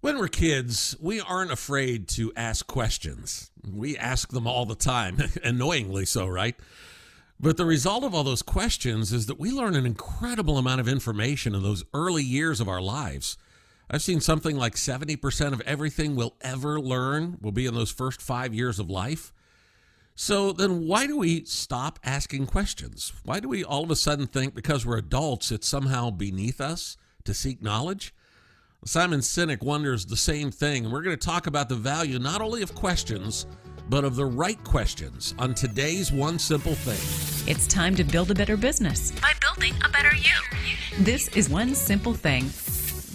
When we're kids, we aren't afraid to ask questions. We ask them all the time, annoyingly so, right? But the result of all those questions is that we learn an incredible amount of information in those early years of our lives. I've seen something like 70% of everything we'll ever learn will be in those first 5 years of life. So then why do we stop asking questions? Why do we all of a sudden think because we're adults, it's somehow beneath us to seek knowledge? Simon Sinek wonders the same thing, and we're going to talk about the value not only of questions, but of the right questions on today's One Simple Thing. It's time to build a better business by building a better you. This is One Simple Thing.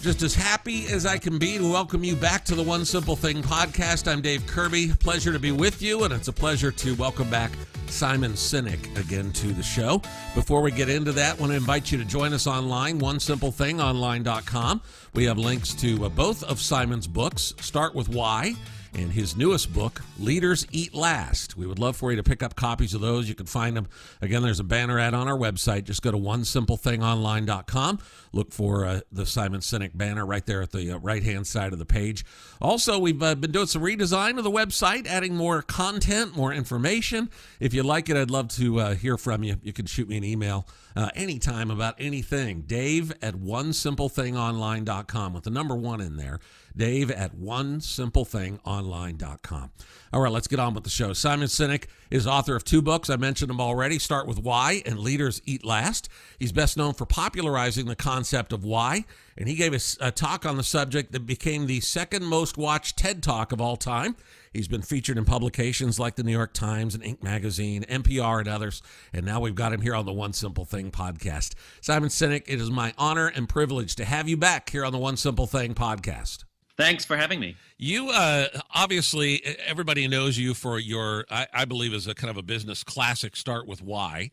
Just as happy as I can be to welcome you back to the One Simple Thing podcast. I'm Dave Kirby. Pleasure to be with you, and it's a pleasure to welcome back Simon Sinek again to the show. Before we get into that, I want to invite you to join us online, onesimplethingonline.com. We have links to both of Simon's books, Start With Why, and his newest book, Leaders Eat Last. We would love for you to pick up copies of those. You can find them. Again, there's a banner ad on our website. Just go to onesimplethingonline.com. Look for the Simon Sinek banner right there at the right-hand side of the page. Also, we've been doing some redesign of the website, adding more content, more information. If you like it, I'd love to hear from you. You can shoot me an email anytime about anything. Dave at onesimplethingonline.com with the number 1 in there. Dave at onesimplethingonline.com. All right, let's get on with the show. Simon Sinek is author of 2 books. I mentioned them already, Start With Why and Leaders Eat Last. He's best known for popularizing the concept of why, and he gave us a talk on the subject that became the second most watched TED Talk of all time. He's been featured in publications like the New York Times and Inc. magazine, NPR, and others, and now we've got him here on the One Simple Thing podcast. Simon Sinek, it is my honor and privilege to have you back here on the One Simple Thing podcast. Thanks for having me. You, obviously, everybody knows you for your, I believe, is a kind of a business classic, Start With Why,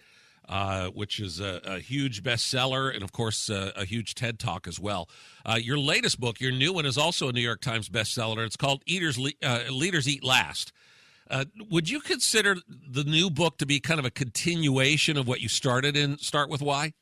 which is a huge bestseller and, of course, a huge TED Talk as well. Your latest book, your new one, is also a New York Times bestseller. It's called Leaders Eat Last. Would you consider the new book to be kind of a continuation of what you started in Start With Why?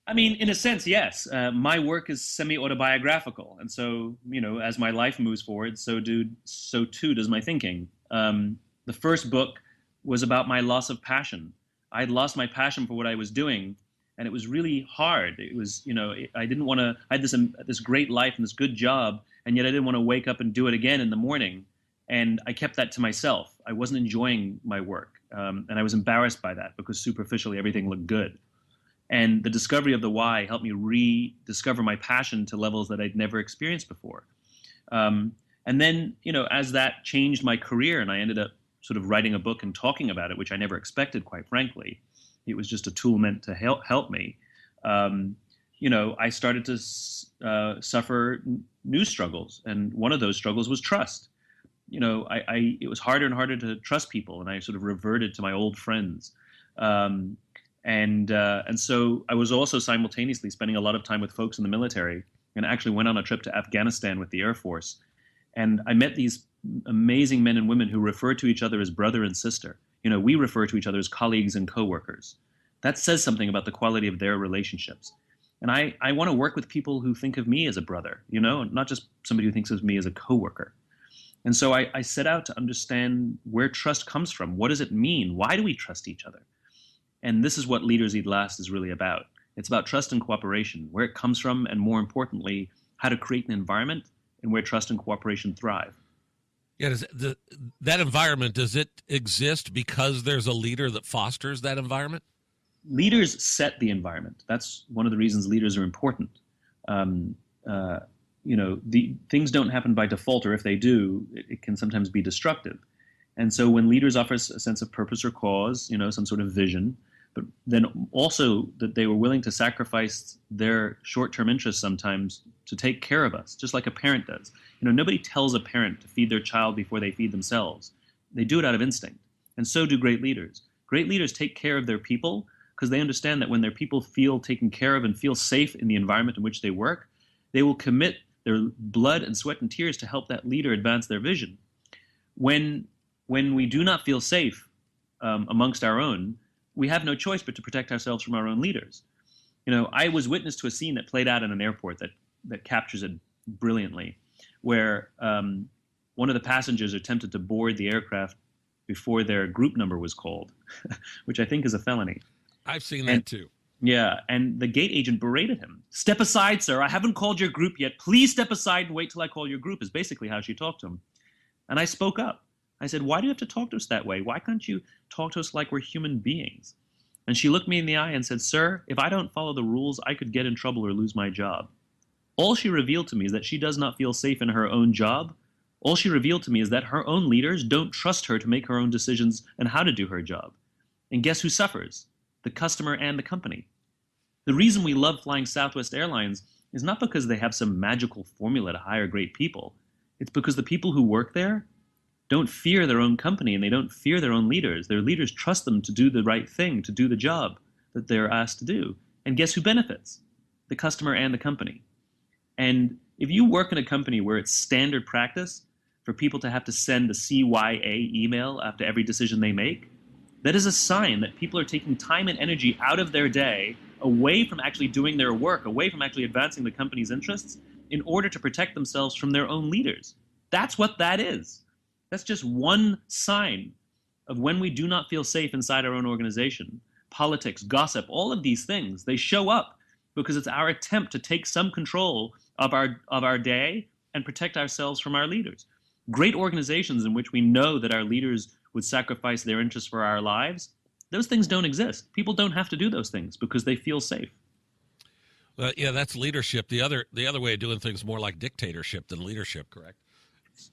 I mean, in a sense, yes. My work is semi-autobiographical. And so, as my life moves forward, so too does my thinking. The first book was about my loss of passion. I had lost my passion for what I was doing, and it was really hard. It was, I didn't want to, I had this great life and this good job, and yet I didn't want to wake up and do it again in the morning. And I kept that to myself. I wasn't enjoying my work. And I was embarrassed by that because superficially everything looked good. And the discovery of the why helped me rediscover my passion to levels that I'd never experienced before. And then, as that changed my career and I ended up sort of writing a book and talking about it, which I never expected, quite frankly, it was just a tool meant to help me. I started to suffer new struggles. And one of those struggles was trust. It was harder and harder to trust people. And I sort of reverted to my old friends. And so I was also simultaneously spending a lot of time with folks in the military and actually went on a trip to Afghanistan with the Air Force. And I met these amazing men and women who refer to each other as brother and sister. We refer to each other as colleagues and coworkers. That says something about the quality of their relationships. And I want to work with people who think of me as a brother, not just somebody who thinks of me as a coworker. And so I set out to understand where trust comes from. What does it mean? Why do we trust each other? And this is what Leaders Eat Last is really about. It's about trust and cooperation, where it comes from, and more importantly, how to create an environment and where trust and cooperation thrive. Yeah, that environment, does it exist because there's a leader that fosters that environment? Leaders set the environment. That's one of the reasons leaders are important. The things don't happen by default, or if they do, it can sometimes be destructive. And so when leaders offer a sense of purpose or cause, some sort of vision, but then also that they were willing to sacrifice their short-term interests sometimes to take care of us, just like a parent does. Nobody tells a parent to feed their child before they feed themselves. They do it out of instinct. And so do great leaders. Great leaders take care of their people because they understand that when their people feel taken care of and feel safe in the environment in which they work, they will commit their blood and sweat and tears to help that leader advance their vision. When we do not feel safe amongst our own, we have no choice but to protect ourselves from our own leaders. I was witness to a scene that played out in an airport that captures it brilliantly. where one of the passengers attempted to board the aircraft before their group number was called, which I think is a felony. I've seen that too. Yeah, and the gate agent berated him. "Step aside, sir. I haven't called your group yet. Please step aside and wait till I call your group," is basically how she talked to him. And I spoke up. I said, "Why do you have to talk to us that way? Why can't you talk to us like we're human beings?" And she looked me in the eye and said, "Sir, if I don't follow the rules, I could get in trouble or lose my job." All she revealed to me is that she does not feel safe in her own job. All she revealed to me is that her own leaders don't trust her to make her own decisions and how to do her job. And guess who suffers? The customer and the company. The reason we love flying Southwest Airlines is not because they have some magical formula to hire great people. It's because the people who work there don't fear their own company and they don't fear their own leaders. Their leaders trust them to do the right thing, to do the job that they're asked to do. And guess who benefits? The customer and the company. And if you work in a company where it's standard practice for people to have to send a CYA email after every decision they make, that is a sign that people are taking time and energy out of their day away from actually doing their work, away from actually advancing the company's interests in order to protect themselves from their own leaders. That's what that is. That's just one sign of when we do not feel safe inside our own organization. Politics, gossip, all of these things, they show up because it's our attempt to take some control of our day and protect ourselves from our leaders. Great organizations in which we know that our leaders would sacrifice their interests for our lives, those things don't exist. People don't have to do those things because they feel safe. Well, yeah, that's leadership. The other way of doing things is more like dictatorship than leadership, correct?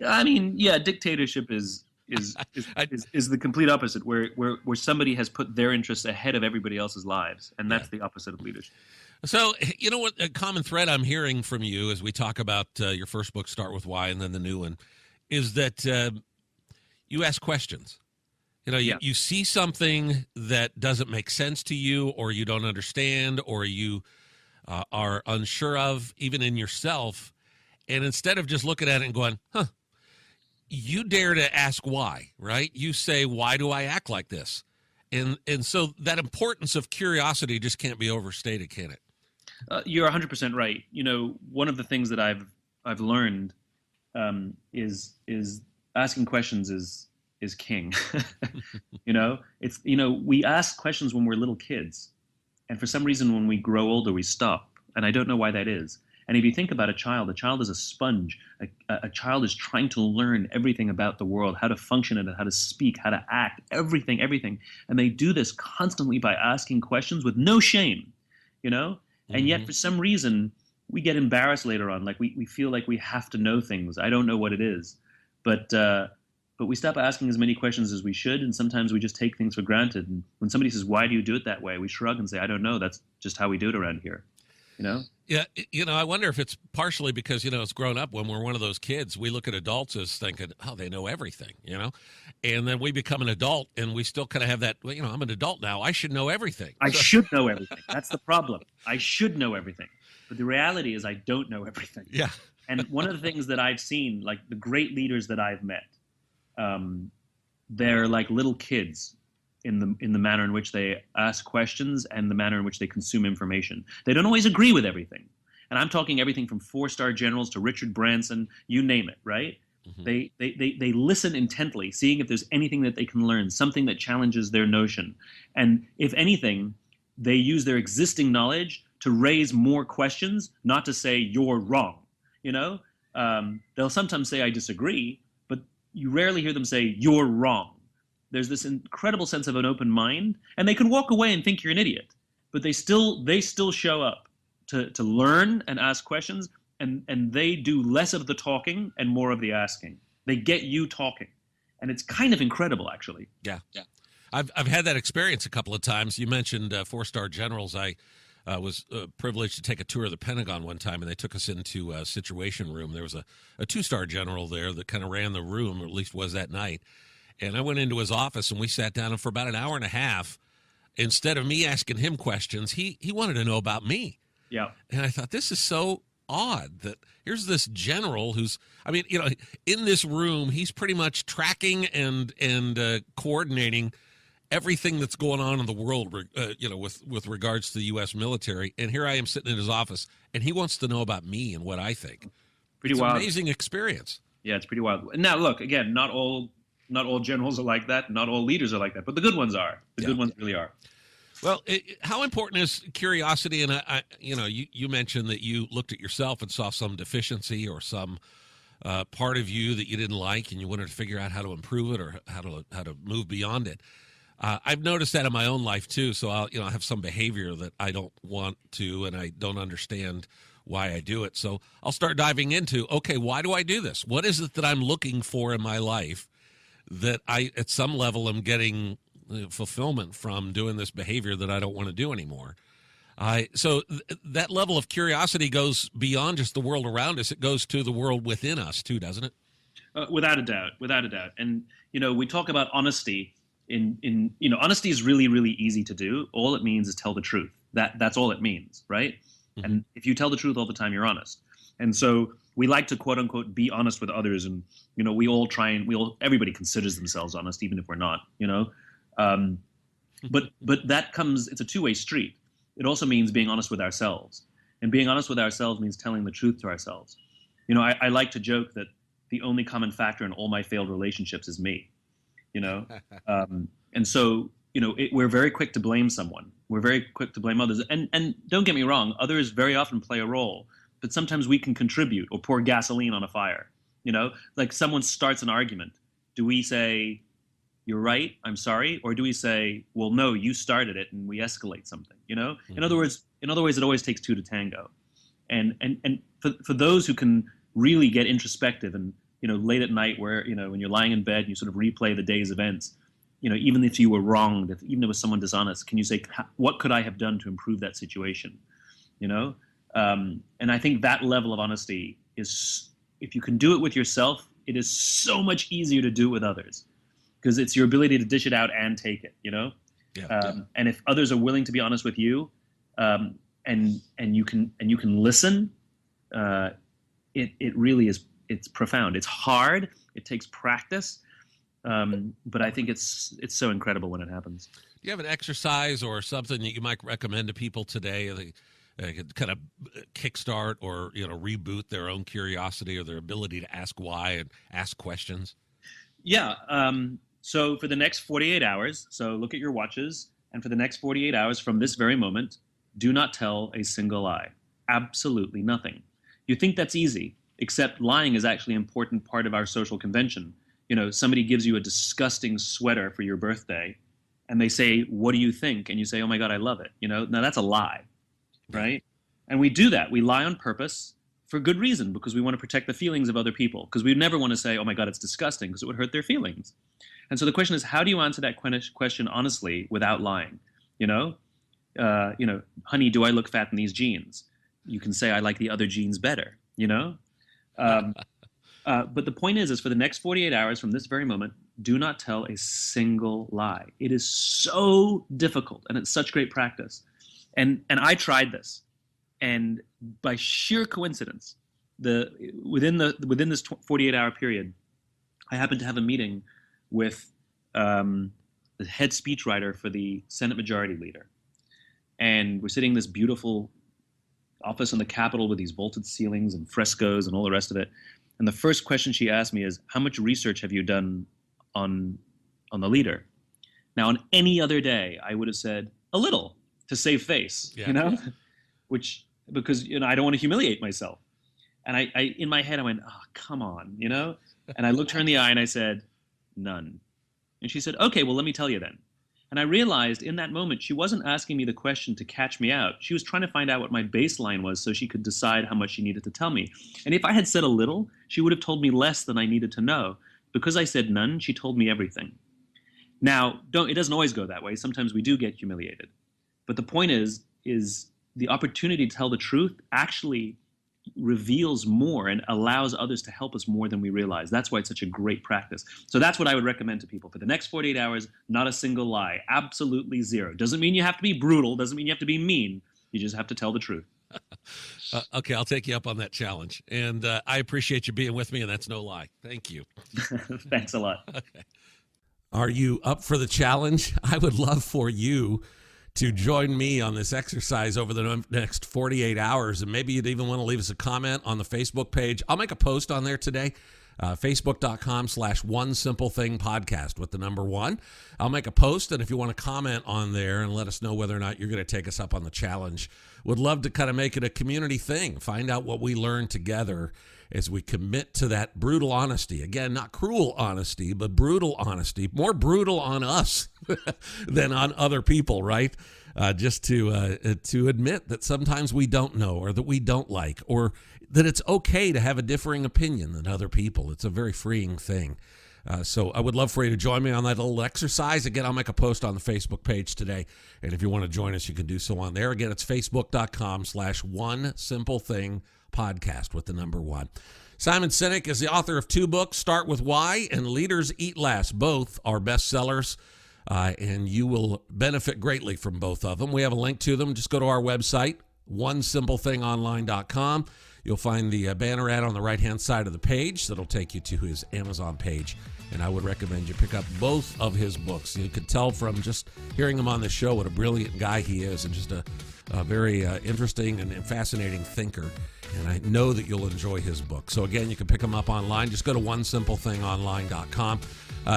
I mean, yeah, dictatorship is the complete opposite, where somebody has put their interests ahead of everybody else's lives, and that's the opposite of leadership. So, you know what, a common thread I'm hearing from you as we talk about your first book, Start With Why, and then the new one, is that you ask questions. You know, you see something that doesn't make sense to you, or you don't understand, or you are unsure of, even in yourself, and instead of just looking at it and going, you dare to ask why, right? You say, why do I act like this? And so that importance of curiosity just can't be overstated, can it? You're 100% right. You know, one of the things that I've learned is asking questions is king. We ask questions when we're little kids, and for some reason when we grow older we stop, and I don't know why that is. And if you think about a child is a sponge. A child is trying to learn everything about the world, how to function in it, how to speak, how to act, everything. And they do this constantly by asking questions with no shame, And yet for some reason we get embarrassed later on. Like we feel like we have to know things. I don't know what it is. But we stop asking as many questions as we should, and sometimes we just take things for granted. And when somebody says, why do you do it that way? We shrug and say, I don't know. That's just how we do it around here, Yeah, I wonder if it's partially because, it's grown up when we're one of those kids. We look at adults as thinking, they know everything, And then we become an adult and we still kind of have that, I'm an adult now. I should know everything. I should know everything. That's the problem. I should know everything. But the reality is I don't know everything. Yeah. And one of the things that I've seen, like the great leaders that I've met, they're like little kids in the manner in which they ask questions and the manner in which they consume information. They don't always agree with everything. And I'm talking everything from 4-star generals to Richard Branson, you name it, right? Mm-hmm. They listen intently, seeing if there's anything that they can learn, something that challenges their notion. And if anything, they use their existing knowledge to raise more questions, not to say you're wrong. They'll sometimes say I disagree, but you rarely hear them say you're wrong. There's this incredible sense of an open mind, and they can walk away and think you're an idiot, but they still show up to learn and ask questions, and they do less of the talking and more of the asking. They get you talking, and it's kind of incredible, actually. Yeah. I've had that experience a couple of times. You mentioned 4-star generals. I was privileged to take a tour of the Pentagon one time, and they took us into a Situation Room. There was a 2-star general there that kind of ran the room, or at least was that night. And I went into his office, and we sat down, and for about an hour and a half, instead of me asking him questions, he wanted to know about me. Yeah. And I thought, this is so odd that here's this general who's, in this room, he's pretty much tracking and coordinating everything that's going on in the world, with regards to the U.S. military. And here I am sitting in his office, and he wants to know about me and what I think. Pretty it's wild. An amazing experience. Yeah, it's pretty wild. Now, look, again, not all generals are like that. Not all leaders are like that, but the good ones are. The good ones really are. Well, how important is curiosity? And you mentioned that you looked at yourself and saw some deficiency or some part of you that you didn't like, and you wanted to figure out how to improve it or how to move beyond it. I've noticed that in my own life too. So I have some behavior that I don't want to, and I don't understand why I do it. So I'll start diving into, okay, why do I do this? What is it that I'm looking for in my life that I, at some level, am getting fulfillment from doing this behavior that I don't want to do anymore? So that level of curiosity goes beyond just the world around us. It goes to the world within us too, doesn't it? Without a doubt. And, we talk about honesty. Honesty is really, really easy to do. All it means is tell the truth. That's all it means, right? Mm-hmm. And if you tell the truth all the time, you're honest. And so we like to quote unquote be honest with others. And, we all try and everybody considers themselves honest, even if we're not, but that comes, it's a two-way street. It also means being honest with ourselves, and being honest with ourselves means telling the truth to ourselves. I like to joke that the only common factor in all my failed relationships is me, and so, we're very quick to blame someone. We're very quick to blame others. And don't get me wrong, others very often play a role, but sometimes we can contribute or pour gasoline on a fire. Like someone starts an argument. Do we say, "You're right, I'm sorry," or do we say, "Well, no, you started it," and we escalate something? Mm-hmm. In other words, it always takes two to tango. And for those who can really get introspective and late at night, where when you're lying in bed and you sort of replay the day's events, even if you were wronged, even if it was someone dishonest, can you say, what could I have done to improve that situation? And I think that level of honesty is, if you can do it with yourself, it is so much easier to do it with others, because it's your ability to dish it out and take it, and if others are willing to be honest with you, and you can listen, it really is, it's profound. It's hard. It takes practice. But I think it's so incredible when it happens. Do you have an exercise or something that you might recommend to people today that could kind of kickstart or reboot their own curiosity or their ability to ask why and ask questions? Yeah. So for the next 48 hours, so look at your watches, and for the next 48 hours from this very moment, do not tell a single lie. Absolutely nothing. You think that's easy, except lying is actually an important part of our social convention. Somebody gives you a disgusting sweater for your birthday, and they say, "What do you think?" And you say, "Oh my God, I love it." Now that's a lie, right? And we do that. We lie on purpose for good reason, because we want to protect the feelings of other people, because we never want to say, "Oh my God, it's disgusting," because it would hurt their feelings. And so the question is, how do you answer that question honestly without lying? Honey, do I look fat in these jeans? You can say, "I like the other jeans better," But the point is for the next 48 hours from this very moment, do not tell a single lie. It is so difficult, and it's such great practice. And I tried this, and by sheer coincidence, within this 48-hour period, I happened to have a meeting with the head speechwriter for the Senate Majority Leader, and we're sitting in this beautiful office in the Capitol with these vaulted ceilings and frescoes and all the rest of it. And the first question she asked me is, "How much research have you done on the leader?" Now, on any other day, I would have said a little to save face, because I don't want to humiliate myself. And I in my head, I went, "Oh, come on," And I looked her in the eye and I said, "None." And she said, "Okay, well, let me tell you then." And I realized in that moment, she wasn't asking me the question to catch me out. She was trying to find out what my baseline was so she could decide how much she needed to tell me. And if I had said a little, she would have told me less than I needed to know. Because I said none, she told me everything. Now, it doesn't always go that way. Sometimes we do get humiliated. But the point is the opportunity to tell the truth actually reveals more and allows others to help us more than we realize. That's why it's such a great practice. So that's what I would recommend to people. For the next 48 hours, not a single lie, absolutely zero. Doesn't mean you have to be brutal, doesn't mean you have to be mean. You just have to tell the truth. Okay, I'll take you up on that challenge. And I appreciate you being with me, and that's no lie. Thank you. Thanks a lot. Okay. Are you up for the challenge? I would love for you to join me on this exercise over the next 48 hours. And maybe you'd even want to leave us a comment on the Facebook page. I'll make a post on there today. Facebook.com/One Simple Thing Podcast with the number 1. I'll make a post, and if you want to comment on there and let us know whether or not you're going to take us up on the challenge, would love to kind of make it a community thing. Find out what we learn together as we commit to that brutal honesty. Again, not cruel honesty, but brutal honesty. More brutal on us than on other people, right? Just to admit that sometimes we don't know, or that we don't like, or that it's okay to have a differing opinion than other people. It's a very freeing thing. So I would love for you to join me on that little exercise. Again, I'll make a post on the Facebook page today. And if you want to join us, you can do so on there. Again, it's Facebook.com/One Simple Thing Podcast with the number 1. Simon Sinek is the author of 2 books, Start With Why and Leaders Eat Last. Both are bestsellers. And you will benefit greatly from both of them. We have a link to them. Just go to our website, OneSimpleThingOnline.com. You'll find the banner ad on the right-hand side of the page. That'll take you to his Amazon page. And I would recommend you pick up both of his books. You could tell from just hearing him on the show what a brilliant guy he is, and just a very interesting and fascinating thinker. And I know that you'll enjoy his book. So again, you can pick them up online. Just go to OneSimpleThingOnline.com.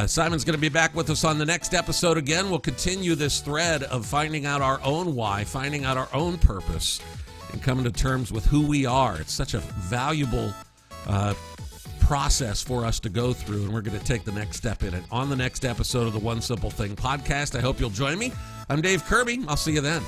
Simon's going to be back with us on the next episode again. We'll continue this thread of finding out our own why, finding out our own purpose, and coming to terms with who we are. It's such a valuable process for us to go through, and we're going to take the next step in it on the next episode of the One Simple Thing podcast. I hope you'll join me. I'm Dave Kirby. I'll see you then.